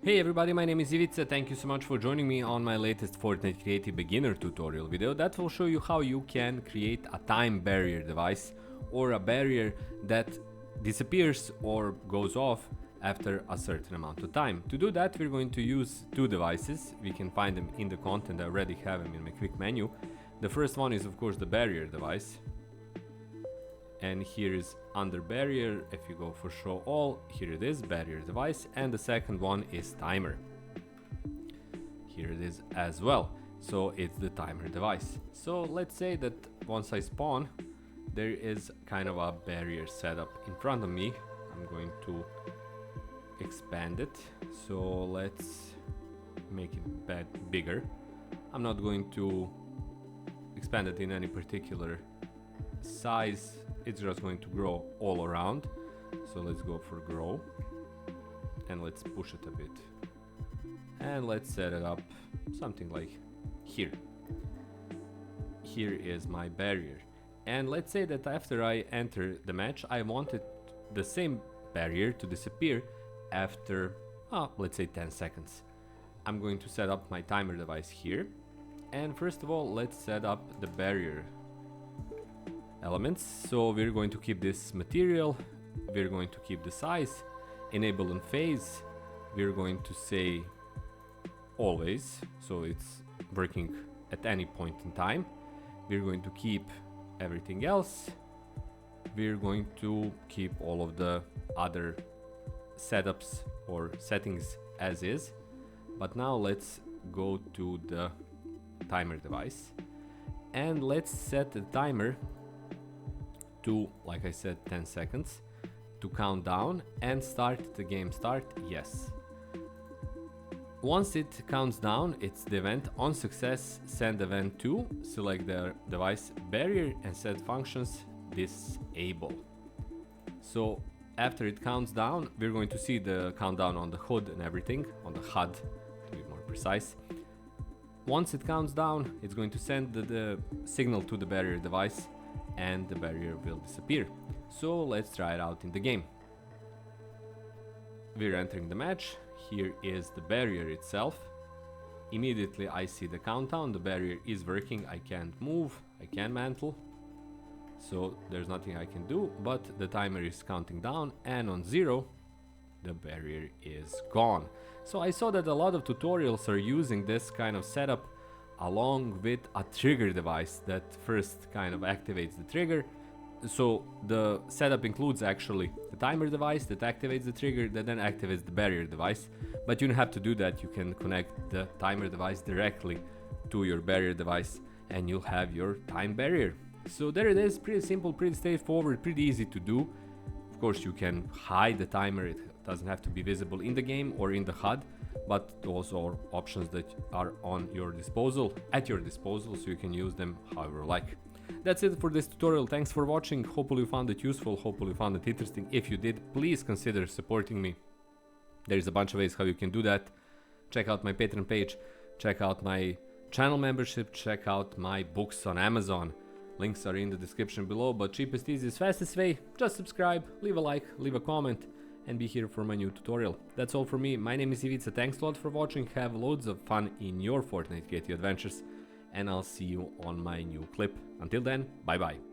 Hey everybody, my name is Ivica. Thank you so much for joining me on my latest Fortnite Creative beginner tutorial video that will show you how you can create a time barrier device or a barrier that disappears or goes off after a certain amount of time. To do that, we're going to use two devices. We can find them in the content. I already have them in my quick menu. The first one is of course the barrier device. And here is under barrier. If you go for show all, here it is, barrier device, and the second one is timer. Here it is as well, so it's the timer device. So let's say that once I spawn, there is kind of a barrier setup in front of me. I'm going to expand it, so let's make it bigger. I'm not going to expand it in any particular size. It's just going to grow all around, so let's go for grow and let's push it a bit and let's set it up something like here. Here is my barrier, and let's say that after I enter the match I wanted the same barrier to disappear after let's say 10 seconds. I'm going to set up my timer device here, and first of all let's set up the barrier elements. So we're going to keep this material, we're going to keep the size, enable and phase, we're going to say always, so it's working at any point in time. We're going to keep everything else, we're going to keep all of the other setups or settings as is. But now let's go to the timer device and let's set the timer to, like I said, 10 seconds to count down and start the game. Start, yes. Once it counts down, it's the event. On success, send event to, select the device barrier and set functions disable. So after it counts down, we're going to see the countdown on the HUD and everything, on the HUD to be more precise. Once it counts down, it's going to send the signal to the barrier device and the barrier will disappear. So let's try it out in the game. We're entering the match. Here is the barrier itself. Immediately I see the countdown, the barrier is working, I can't move, I can mantle, so there's nothing I can do, but the timer is counting down and on 0 the barrier is gone. So I saw that a lot of tutorials are using this kind of setup along with a trigger device that first kind of activates the trigger. So the setup includes actually the timer device that activates the trigger, that then activates the barrier device. But you don't have to do that, you can connect the timer device directly to your barrier device and you'll have your time barrier. So there it is, pretty simple, pretty straightforward, pretty easy to do. Of course you can hide the timer, it doesn't have to be visible in the game or in the HUD, but those are options that are on your disposal, at your disposal, so you can use them however you like. That's it for this tutorial. Thanks for watching. Hopefully you found it useful, hopefully you found it interesting. If you did, please consider supporting me. There's a bunch of ways how you can do that. Check out my Patreon page, check out my channel membership, check out my books on Amazon. Links are in the description below, but cheapest, easiest, fastest way, just subscribe, leave a like, leave a comment, and be here for my new tutorial. That's all for me. My name is Ivica. Thanks a lot for watching. Have loads of fun in your Fortnite Creative adventures, and I'll see you on my new clip. Until then, bye bye.